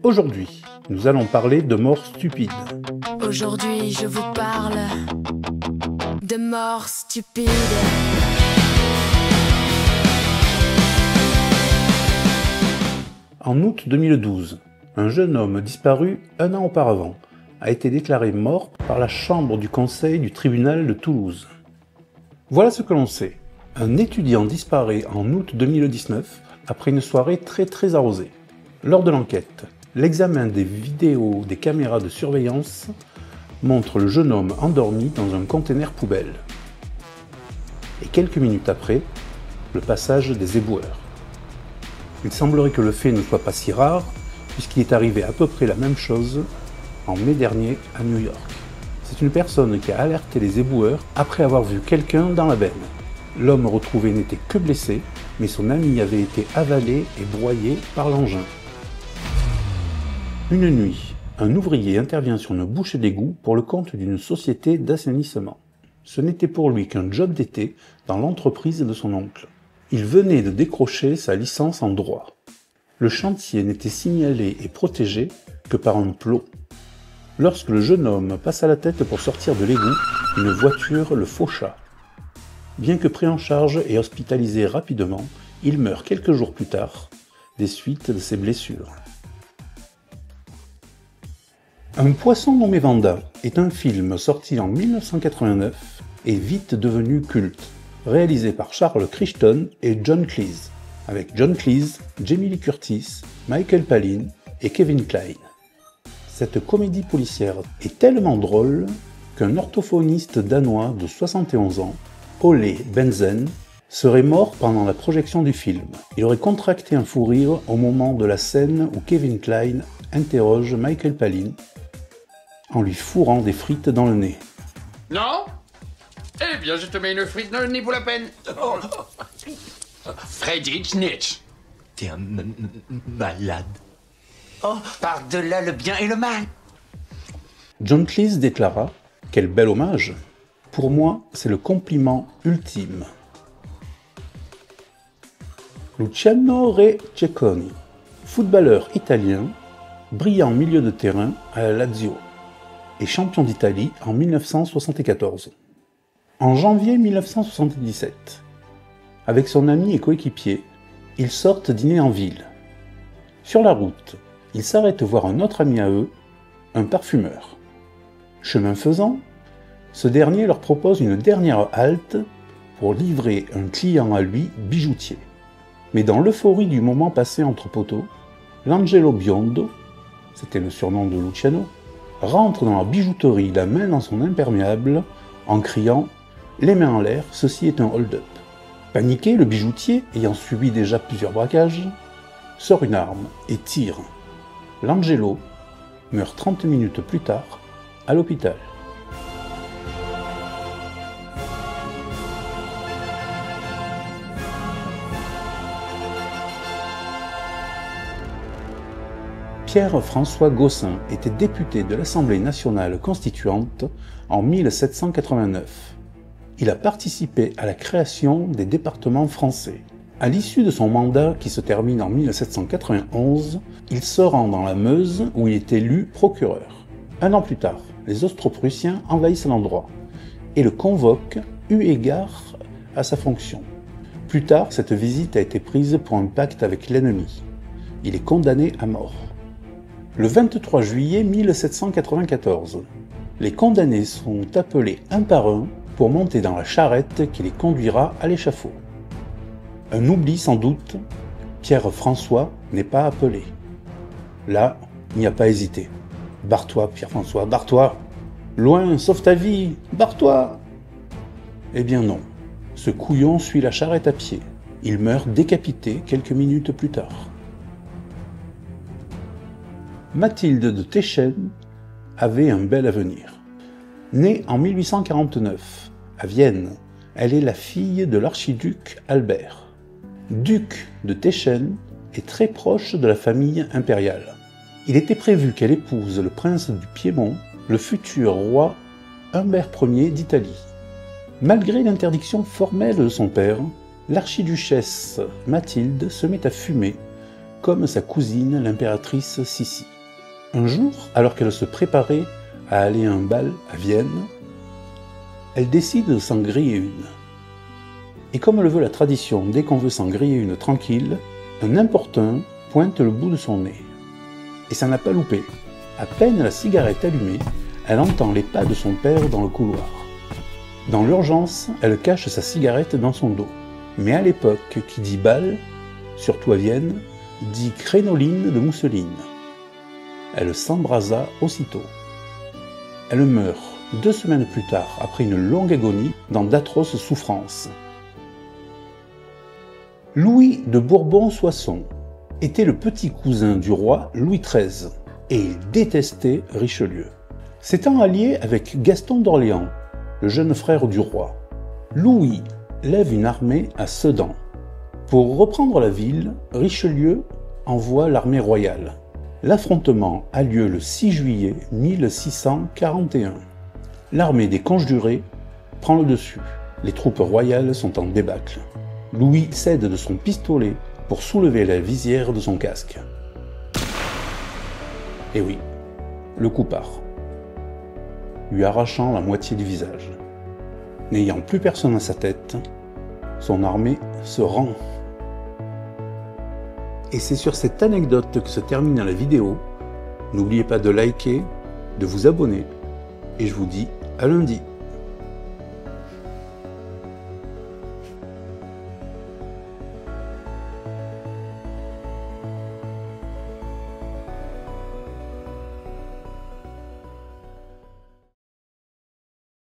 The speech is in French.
Aujourd'hui, nous allons parler de mort stupide. Aujourd'hui, je vous parle de mort stupide. En août 2012, un jeune homme disparu un an auparavant a été déclaré mort par la chambre du conseil du tribunal de Toulouse. Voilà ce que l'on sait. Un étudiant disparaît en août 2019 après une soirée très arrosée. Lors de l'enquête, l'examen des vidéos des caméras de surveillance montre le jeune homme endormi dans un conteneur poubelle. Et quelques minutes après, le passage des éboueurs. Il semblerait que le fait ne soit pas si rare, puisqu'il est arrivé à peu près la même chose en mai dernier à New York. C'est une personne qui a alerté les éboueurs après avoir vu quelqu'un dans la benne. L'homme retrouvé n'était que blessé, mais son ami avait été avalé et broyé par l'engin. Une nuit, un ouvrier intervient sur une bouche d'égout pour le compte d'une société d'assainissement. Ce n'était pour lui qu'un job d'été dans l'entreprise de son oncle. Il venait de décrocher sa licence en droit. Le chantier n'était signalé et protégé que par un plot. Lorsque le jeune homme passa la tête pour sortir de l'égout, une voiture le faucha. Bien que pris en charge et hospitalisé rapidement, il meurt quelques jours plus tard, des suites de ses blessures. Un poisson nommé Vanda est un film sorti en 1989 et vite devenu culte, réalisé par Charles Crichton et John Cleese, avec John Cleese, Jamie Lee Curtis, Michael Palin et Kevin Kline. Cette comédie policière est tellement drôle qu'un orthophoniste danois de 71 ans, Ole Benzen, serait mort pendant la projection du film. Il aurait contracté un fou rire au moment de la scène où Kevin Kline interroge Michael Palin en lui fourrant des frites dans le nez. Non? Eh bien, je te mets une frite dans le nez pour la peine. Oh. Freddy Snitch. T'es un malade. Oh, par-delà le bien et le mal. John Cleese déclara « Quel bel hommage ! Pour moi, c'est le compliment ultime. » Luciano Cecconi, footballeur italien, brillant milieu de terrain à la Lazio et champion d'Italie en 1974. En janvier 1977, avec son ami et coéquipier, ils sortent dîner en ville. Sur la route, ils s'arrêtent voir un autre ami à eux, un parfumeur. Chemin faisant, ce dernier leur propose une dernière halte pour livrer un client à lui bijoutier. Mais dans l'euphorie du moment passé entre poteaux, l'Angelo Biondo, c'était le surnom de Luciano, rentre dans la bijouterie la main dans son imperméable en criant « Les mains en l'air, ceci est un hold-up ». Paniqué, le bijoutier, ayant subi déjà plusieurs braquages, sort une arme et tire. L'Angelo meurt 30 minutes plus tard à l'hôpital. Pierre-François Gossin était député de l'Assemblée nationale constituante en 1789. Il a participé à la création des départements français. À l'issue de son mandat qui se termine en 1791, il se rend dans la Meuse où il est élu procureur. Un an plus tard, les Austro-Prussiens envahissent l'endroit et le convoquent eu égard à sa fonction. Plus tard, cette visite a été prise pour un pacte avec l'ennemi. Il est condamné à mort. Le 23 juillet 1794, les condamnés sont appelés un par un pour monter dans la charrette qui les conduira à l'échafaud. Un oubli sans doute, Pierre-François n'est pas appelé. Là, il n'y a pas hésité. Barre-toi, Pierre-François, barre-toi! Loin, sauve ta vie, barre-toi! Eh bien non, ce couillon suit la charrette à pied. Il meurt décapité quelques minutes plus tard. Mathilde de Teschen avait un bel avenir. Née en 1849 à Vienne, elle est la fille de l'archiduc Albert. Duc de Teschen et très proche de la famille impériale. Il était prévu qu'elle épouse le prince du Piémont, le futur roi Humbert Ier d'Italie. Malgré l'interdiction formelle de son père, l'archiduchesse Mathilde se met à fumer comme sa cousine, l'impératrice Sissi. Un jour, alors qu'elle se préparait à aller à un bal à Vienne, elle décide de s'en griller une. Et comme le veut la tradition, dès qu'on veut s'en griller une tranquille, un importun pointe le bout de son nez. Et ça n'a pas loupé. À peine la cigarette allumée, elle entend les pas de son père dans le couloir. Dans l'urgence, elle cache sa cigarette dans son dos. Mais à l'époque, qui dit bal, surtout à Vienne, dit crénoline de mousseline. Elle s'embrasa aussitôt. Elle meurt 2 semaines plus tard, après une longue agonie, dans d'atroces souffrances. Louis de Bourbon-Soissons était le petit cousin du roi Louis XIII, et il détestait Richelieu. S'étant allié avec Gaston d'Orléans, le jeune frère du roi, Louis lève une armée à Sedan. Pour reprendre la ville, Richelieu envoie l'armée royale. L'affrontement a lieu le 6 juillet 1641. L'armée des Conjurés prend le dessus. Les troupes royales sont en débâcle. Louis cède de son pistolet pour soulever la visière de son casque. Et oui, le coup part, lui arrachant la moitié du visage. N'ayant plus personne à sa tête, son armée se rend. Et c'est sur cette anecdote que se termine la vidéo. N'oubliez pas de liker, de vous abonner, et je vous dis à lundi.